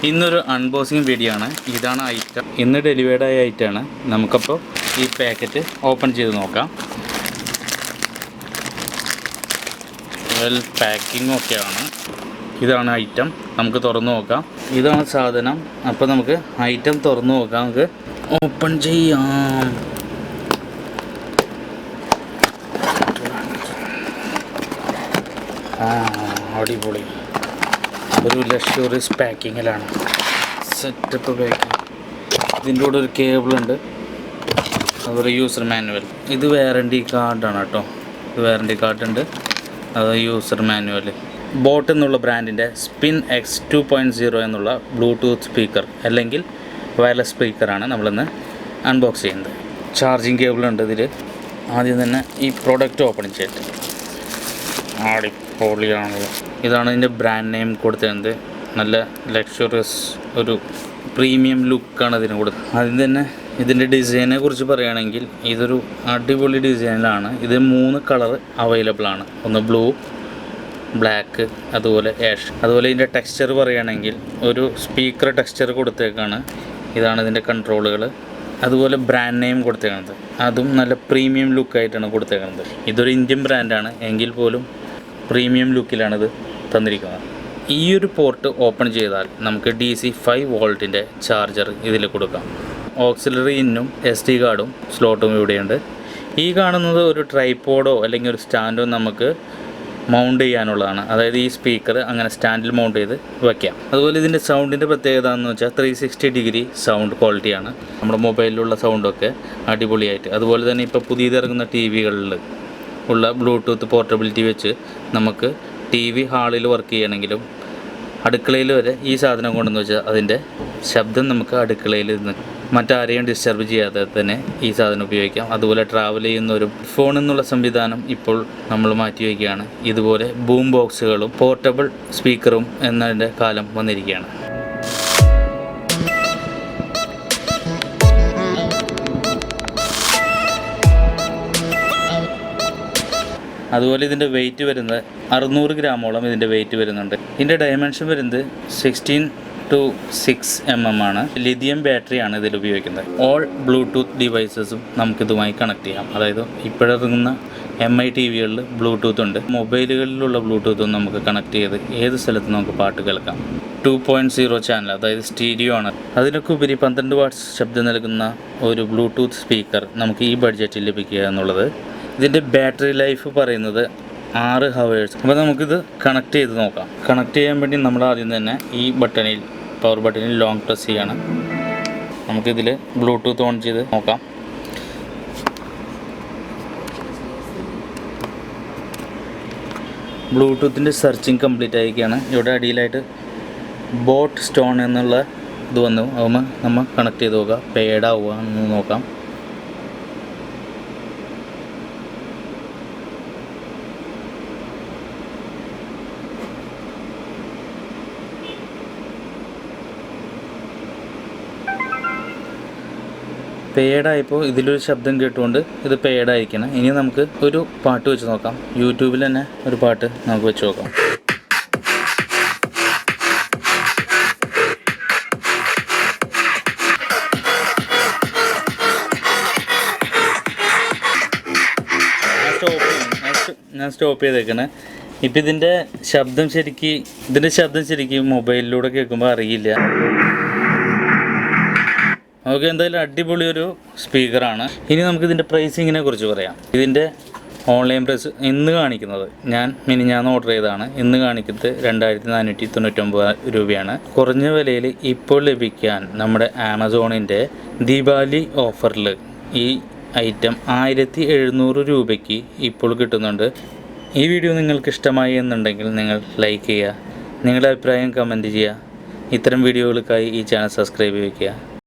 ഇന്നൊരു unboxing video ആണ്. ഇതാണ് ഐറ്റം. ഇന്ന് ഡെലിവേർഡ് ആയ ഐറ്റമാണ്. നമുക്കപ്പോൾ ഈ പാക്കറ്റ് ഓപ്പൺ ചെയ്ത് നോക്കാം. വെൽ പാക്കിംഗ് ഒക്കെയാണ്. ഇതാണ് ഐറ്റം. നമുക്ക് തുറന്നു നോക്കാം. ഇതാണ് സാധനം. അപ്പോൾ നമുക്ക് ഐറ്റം തുറന്നു നോക്കാം. നമുക്ക് ഓപ്പൺ ചെയ്യാം. അടിപൊളി. ഒരു ലക്ഷറിയസ് പാക്കിങ്ങിലാണ്. Setup packing. ഇതിൻ്റെ കൂടെ ഒരു കേബിളുണ്ട്, അതുപോലെ യൂസർ മാനുവൽ. ഇത് വാറണ്ടി കാർഡാണ് കേട്ടോ. ഇത് വാറണ്ടി കാർഡുണ്ട്, അത് യൂസർ മാനുവൽ. ബോട്ട് എന്നുള്ള ബ്രാൻഡിൻ്റെ സ്പിൻ എക്സ് 2.0 എന്നുള്ള ബ്ലൂടൂത്ത് സ്പീക്കർ അല്ലെങ്കിൽ വയർലെസ് സ്പീക്കറാണ് നമ്മളിന്ന് അൺബോക്സ് ചെയ്യുന്നത്. ചാർജിങ് കേബിളുണ്ട് ഇതിൽ. ആദ്യം തന്നെ ഈ പ്രോഡക്റ്റ് ഓപ്പൺ ചെയ്തിട്ട് അടിപൊളിയാണല്ലോ. ഇതാണ് ഇതിൻ്റെ ബ്രാൻഡ് നെയിം കൊടുത്തിരുന്നത്. നല്ല ലക്ഷറിയസ് ഒരു പ്രീമിയം ലുക്കാണ് ഇതിന് കൊടുത്തത്. ആദ്യം തന്നെ ഇതിൻ്റെ ഡിസൈനെ കുറിച്ച് പറയുകയാണെങ്കിൽ ഇതൊരു അടിപൊളി ഡിസൈനിലാണ്. ഇത് 3 കളർ അവൈലബിൾ ആണ്. ഒന്ന് ബ്ലൂ, ബ്ലാക്ക്, അതുപോലെ ആഷ്. അതുപോലെ ഇതിൻ്റെ ടെക്സ്ചർ പറയുകയാണെങ്കിൽ ഒരു സ്പീക്കർ ടെക്സ്ചർ കൊടുത്തേക്കാണ്. ഇതാണ് ഇതിൻ്റെ കൺട്രോളുകൾ. അതുപോലെ ബ്രാൻഡ് നെയിം കൊടുത്തേക്കുന്നത് അതും നല്ല പ്രീമിയം ലുക്കായിട്ടാണ് കൊടുത്തേക്കുന്നത്. ഇതൊരു ഇന്ത്യൻ ബ്രാൻഡാണ് എങ്കിൽ പോലും പ്രീമിയം ലുക്കിലാണിത് തന്നിരിക്കുന്നത്. ഈ ഒരു പോർട്ട് ഓപ്പൺ ചെയ്താൽ നമുക്ക് DC 5 വോൾട്ടിൻ്റെ ചാർജർ ഇതിൽ കൊടുക്കാം. ഓക്സിലറി ഇന്നും SD കാർഡും സ്ലോട്ടും ഇവിടെയുണ്ട്. ഈ കാണുന്നത് ഒരു ട്രൈപോഡോ അല്ലെങ്കിൽ ഒരു സ്റ്റാൻഡോ നമുക്ക് മൗണ്ട് ചെയ്യാനുള്ളതാണ്. അതായത് ഈ സ്പീക്കർ അങ്ങനെ സ്റ്റാൻഡിൽ മൗണ്ട് ചെയ്ത് വയ്ക്കാം. അതുപോലെ ഇതിൻ്റെ സൗണ്ടിൻ്റെ പ്രത്യേകത എന്ന് വെച്ചാൽ 360 ഡിഗ്രി സൗണ്ട് ക്വാളിറ്റിയാണ്. നമ്മുടെ മൊബൈലിലുള്ള സൗണ്ടൊക്കെ അടിപൊളിയായിട്ട്. അതുപോലെ തന്നെ ഇപ്പോൾ പുതിയതിറങ്ങുന്ന TV-കളിൽ ഉള്ള ബ്ലൂടൂത്ത് പോർട്ടബിലിറ്റി വെച്ച് നമുക്ക് TV ഹാളിൽ വർക്ക് ചെയ്യണമെങ്കിലും അടുക്കളയിൽ വരെ ഈ സാധനം കൊണ്ടെന്ന് വെച്ചാൽ അതിൻ്റെ ശബ്ദം നമുക്ക് അടുക്കളയിൽ നിന്ന് മറ്റാരെയും ഡിസ്റ്റർബ് ചെയ്യാതെ തന്നെ ഈ സാധനം ഉപയോഗിക്കാം. അതുപോലെ ട്രാവൽ ചെയ്യുന്ന ഒരു ഫോൺ എന്നുള്ള സംവിധാനം ഇപ്പോൾ നമ്മൾ മാറ്റി വയ്ക്കുകയാണ്. ഇതുപോലെ ബൂം ബോക്സുകളും പോർട്ടബിൾ സ്പീക്കറും എന്നതിൻ്റെ കാലം വന്നിരിക്കുകയാണ്. അതുപോലെ ഇതിൻ്റെ വെയിറ്റ് വരുന്നത് 600 ഗ്രാമോളം ഇതിൻ്റെ വെയിറ്റ് വരുന്നുണ്ട്. ഇതിൻ്റെ ഡയമെൻഷൻ വരുന്നത് 16 to 6 mm ആണ്. ലിഥിയം ബാറ്ററിയാണ് ഇതിൽ ഉപയോഗിക്കുന്നത്. ഓൾ ബ്ലൂടൂത്ത് ഡിവൈസസും നമുക്കിതുമായി കണക്ട് ചെയ്യാം. അതായത് ഇപ്പോഴിറങ്ങുന്ന MI TV-കളിൽ ബ്ലൂടൂത്ത് ഉണ്ട്. മൊബൈലുകളിലുള്ള ബ്ലൂടൂത്തും നമുക്ക് കണക്ട് ചെയ്ത് ഏത് സ്ഥലത്തും നമുക്ക് പാട്ട് കേൾക്കാം. 2.0 ചാനൽ, അതായത് സ്റ്റീരിയോ ആണ്. അതിനൊക്കെ ഉപരി 12 വാട്ട്സ് ശബ്ദം നൽകുന്ന ഒരു ബ്ലൂടൂത്ത് സ്പീക്കർ നമുക്ക് ഈ ബഡ്ജറ്റിൽ ലഭിക്കുക എന്നുള്ളത്. ഇതിൻ്റെ ബാറ്ററി ലൈഫ് പറയുന്നത് 6 hours. അപ്പോൾ നമുക്കിത് കണക്ട് ചെയ്ത് നോക്കാം. കണക്ട് ചെയ്യാൻ വേണ്ടി നമ്മൾ ആദ്യം തന്നെ ഈ ബട്ടണിൽ, പവർ ബട്ടണിൽ ലോങ് പ്രസ് ചെയ്യണം. നമുക്കിതിൽ ബ്ലൂടൂത്ത് ഓൺ ചെയ്ത് നോക്കാം. ബ്ലൂടൂത്തിൻ്റെ സെർച്ചിങ് കംപ്ലീറ്റ് ആയിരിക്കുകയാണ്. ഇവിടെ അടിയിലായിട്ട് ബോട്ട് സ്റ്റോൺ എന്നുള്ള ഇത് വന്നു. അതുമ്പോൾ നമ്മൾ കണക്ട് ചെയ്ത് നോക്കാം. പേഡ് ആവുക എന്ന് നോക്കാം. പേഡായപ്പോൾ ഇതിലൊരു ശബ്ദം കേട്ടുകൊണ്ട് ഇത് പേഡായിരിക്കണം. ഇനി നമുക്ക് ഒരു പാട്ട് വെച്ച് നോക്കാം. യൂട്യൂബിൽ തന്നെ ഒരു പാട്ട് നമുക്ക് വെച്ച് നോക്കാം. ഞാൻ സ്റ്റോപ്പ് ചെയ്തേക്കണേ. ഇപ്പം ഇതിൻ്റെ ശബ്ദം ശരിക്കും മൊബൈലിലൂടെ കേൾക്കുമ്പോൾ അറിയില്ല. ഓക്കെ, എന്തായാലും അടിപൊളി ഒരു സ്പീക്കറാണ്. ഇനി നമുക്ക് ഇതിൻ്റെ പ്രൈസിങ്ങിനെ കുറിച്ച് പറയാം. ഇതിൻ്റെ ഓൺലൈൻ പ്രൈസ് ഇന്ന് കാണിക്കുന്നത്, ഞാൻ മിനിഞ്ഞാന്ന് ഓർഡർ ചെയ്തതാണ്. ഇന്ന് കാണിക്കുന്നത് 2499 രൂപയാണ്. കുറഞ്ഞ വിലയിൽ ഇപ്പോൾ ലഭിക്കാൻ നമ്മുടെ ആമസോണിൻ്റെ ദീപാവലി ഓഫറിൽ ഈ ഐറ്റം 1700 രൂപയ്ക്ക് ഇപ്പോൾ കിട്ടുന്നുണ്ട്. ഈ വീഡിയോ നിങ്ങൾക്ക് ഇഷ്ടമായി എന്നുണ്ടെങ്കിൽ നിങ്ങൾ ലൈക്ക് ചെയ്യുക, നിങ്ങളുടെ അഭിപ്രായം കമൻറ്റ് ചെയ്യുക. ഇത്തരം വീഡിയോകൾക്കായി ഈ ചാനൽ സബ്സ്ക്രൈബ് ചെയ്യുക.